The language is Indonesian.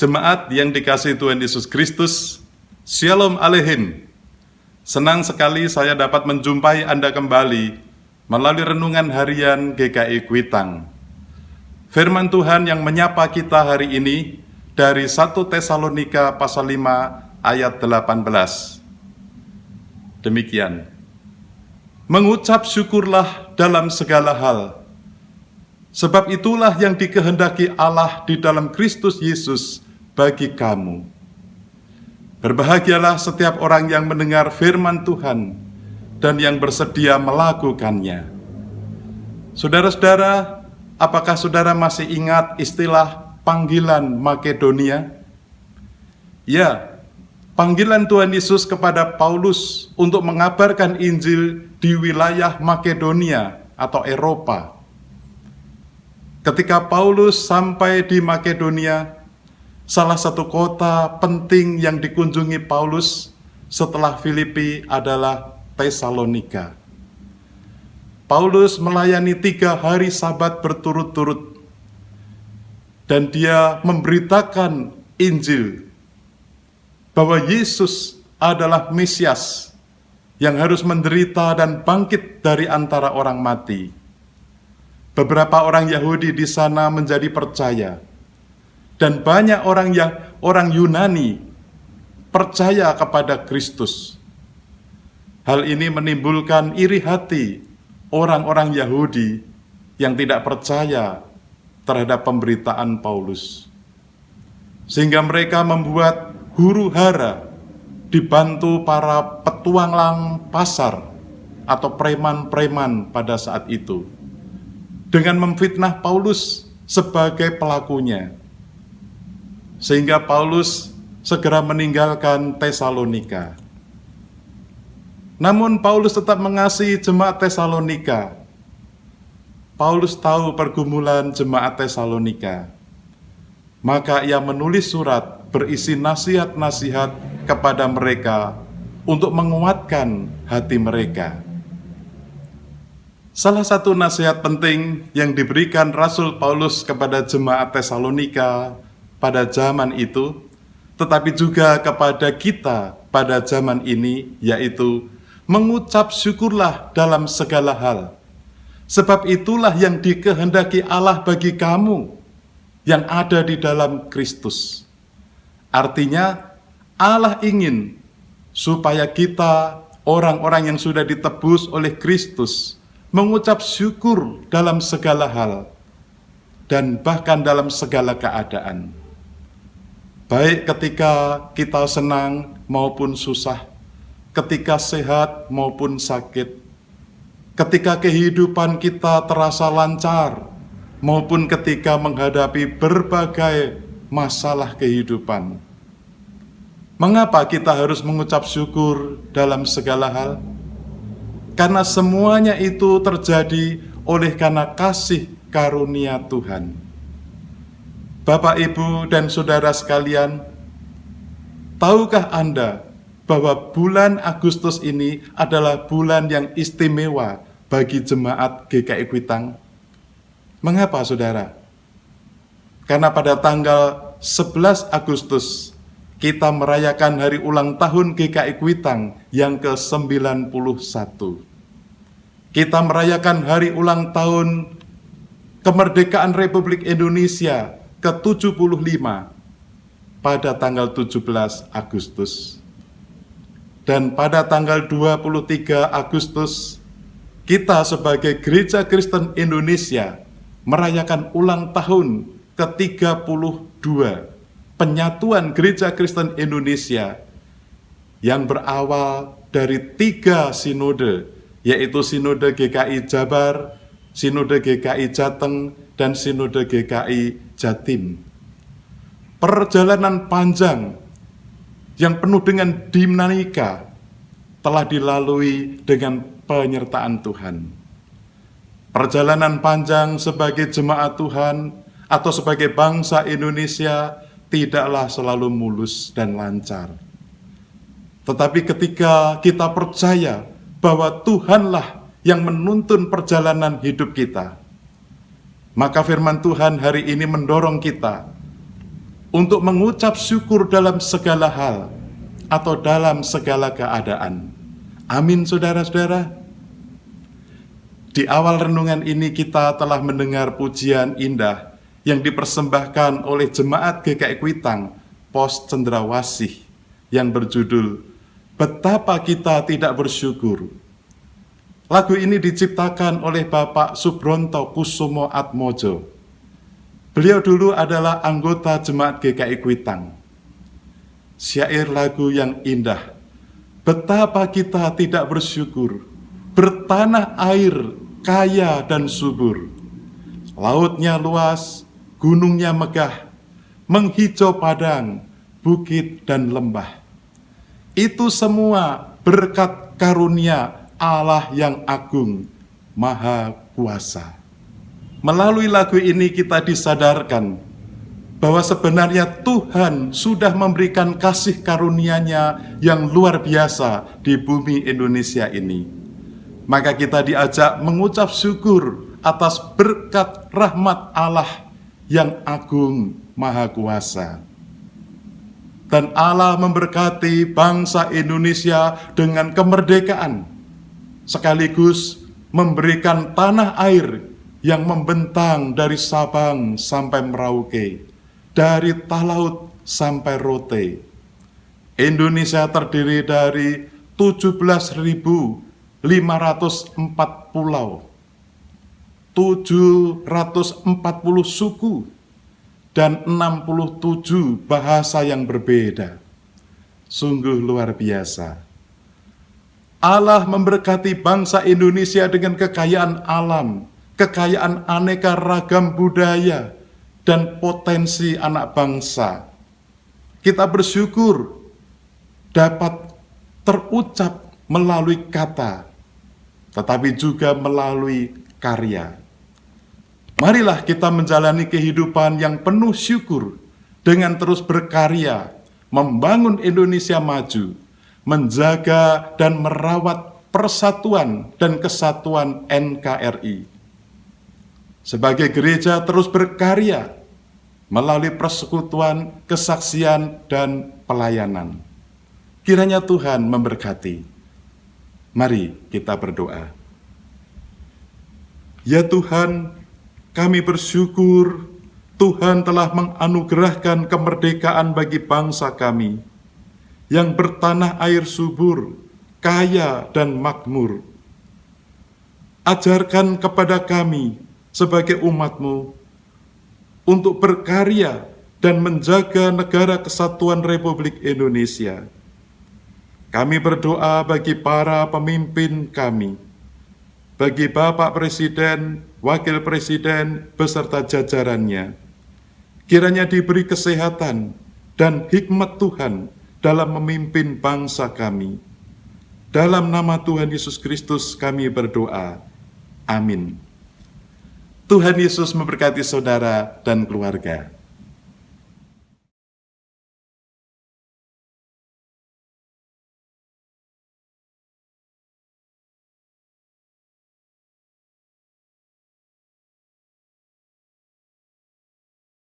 Jemaat yang dikasihi Tuhan Yesus Kristus, Shalom Aleichem. Senang sekali saya dapat menjumpai Anda kembali melalui renungan harian GKI Kuitang. Firman Tuhan yang menyapa kita hari ini dari 1 Tesalonika pasal 5 ayat 18. Demikian. Mengucap syukurlah dalam segala hal, sebab itulah yang dikehendaki Allah di dalam Kristus Yesus bagi kamu. Berbahagialah setiap orang yang mendengar firman Tuhan dan yang bersedia melakukannya. Saudara-saudara, apakah saudara masih ingat istilah panggilan Makedonia? Ya, panggilan Tuhan Yesus kepada Paulus untuk mengabarkan Injil di wilayah Makedonia atau Eropa. Ketika Paulus sampai di Makedonia, salah satu kota penting yang dikunjungi Paulus setelah Filipi adalah Tesalonika. Paulus melayani 3 hari Sabat berturut-turut, dan dia memberitakan Injil bahwa Yesus adalah Mesias yang harus menderita dan bangkit dari antara orang mati. Beberapa orang Yahudi di sana menjadi percaya, dan banyak orang Yunani percaya kepada Kristus. Hal ini menimbulkan iri hati orang-orang Yahudi yang tidak percaya terhadap pemberitaan Paulus. Sehingga mereka membuat huru-hara dibantu para petualang pasar atau preman-preman pada saat itu dengan memfitnah Paulus sebagai pelakunya. Sehingga Paulus segera meninggalkan Tesalonika. Namun Paulus tetap mengasihi jemaat Tesalonika. Paulus tahu pergumulan jemaat Tesalonika. Maka ia menulis surat berisi nasihat-nasihat kepada mereka untuk menguatkan hati mereka. Salah satu nasihat penting yang diberikan Rasul Paulus kepada jemaat Tesalonika pada zaman itu, tetapi juga kepada kita pada zaman ini, yaitu mengucap syukurlah dalam segala hal, sebab itulah yang dikehendaki Allah bagi kamu yang ada di dalam Kristus. Artinya, Allah ingin supaya kita, orang-orang yang sudah ditebus oleh Kristus, mengucap syukur dalam segala hal dan bahkan dalam segala keadaan. Baik ketika kita senang maupun susah, ketika sehat maupun sakit, ketika kehidupan kita terasa lancar, maupun ketika menghadapi berbagai masalah kehidupan. Mengapa kita harus mengucap syukur dalam segala hal? Karena semuanya itu terjadi oleh karena kasih karunia Tuhan. Bapak, Ibu, dan saudara sekalian, tahukah Anda bahwa bulan Agustus ini adalah bulan yang istimewa bagi jemaat GKI Kuitang? Mengapa, saudara? Karena pada tanggal 11 Agustus, kita merayakan hari ulang tahun GKI Kuitang yang ke-91. Kita merayakan hari ulang tahun kemerdekaan Republik Indonesia ke-75 pada tanggal 17 Agustus. Dan pada tanggal 23 Agustus, kita sebagai Gereja Kristen Indonesia merayakan ulang tahun ke-32 penyatuan Gereja Kristen Indonesia yang berawal dari 3 sinode, yaitu Sinode GKI Jabar, Sinode GKI Jateng, dan Sinode GKI Jatim. Perjalanan panjang yang penuh dengan dinamika telah dilalui dengan penyertaan Tuhan. Perjalanan panjang sebagai jemaat Tuhan atau sebagai bangsa Indonesia tidaklah selalu mulus dan lancar. Tetapi ketika kita percaya bahwa Tuhanlah yang menuntun perjalanan hidup kita, maka firman Tuhan hari ini mendorong kita untuk mengucap syukur dalam segala hal atau dalam segala keadaan. Amin, saudara-saudara. Di awal renungan ini kita telah mendengar pujian indah yang dipersembahkan oleh Jemaat GKI Kuitang Pos Cendrawasih yang berjudul Betapa Kita Tidak Bersyukur. Lagu ini diciptakan oleh Bapak Subronto Kusumo Atmojo. Beliau dulu adalah anggota Jemaat GKI Kuitang. Syair lagu yang indah, betapa kita tidak bersyukur, bertanah air kaya dan subur. Lautnya luas, gunungnya megah, menghijau padang, bukit dan lembah. Itu semua berkat karunia Allah yang agung, maha kuasa. Melalui lagu ini kita disadarkan bahwa sebenarnya Tuhan sudah memberikan kasih karunia-Nya yang luar biasa di bumi Indonesia ini. Maka kita diajak mengucap syukur atas berkat rahmat Allah yang agung maha kuasa. Dan Allah memberkati bangsa Indonesia dengan kemerdekaan, sekaligus memberikan tanah air yang membentang dari Sabang sampai Merauke, dari Talaut sampai Rote. Indonesia terdiri dari 17.504 pulau, 740 suku, dan 67 bahasa yang berbeda. Sungguh luar biasa. Allah memberkati bangsa Indonesia dengan kekayaan alam, kekayaan aneka ragam budaya, dan potensi anak bangsa. Kita bersyukur dapat terucap melalui kata, tetapi juga melalui karya. Marilah kita menjalani kehidupan yang penuh syukur dengan terus berkarya, membangun Indonesia maju, menjaga dan merawat persatuan dan kesatuan NKRI. Sebagai gereja terus berkarya melalui persekutuan, kesaksian, dan pelayanan. Kiranya Tuhan memberkati. Mari kita berdoa. Ya Tuhan, kami bersyukur Tuhan telah menganugerahkan kemerdekaan bagi bangsa kami yang bertanah air subur, kaya, dan makmur. Ajarkan kepada kami sebagai umat-Mu untuk berkarya dan menjaga negara kesatuan Republik Indonesia. Kami berdoa bagi para pemimpin kami, bagi Bapak Presiden, Wakil Presiden, beserta jajarannya. Kiranya diberi kesehatan dan hikmat Tuhan dalam memimpin bangsa kami. Dalam nama Tuhan Yesus Kristus kami berdoa. Amin. Tuhan Yesus memberkati saudara dan keluarga.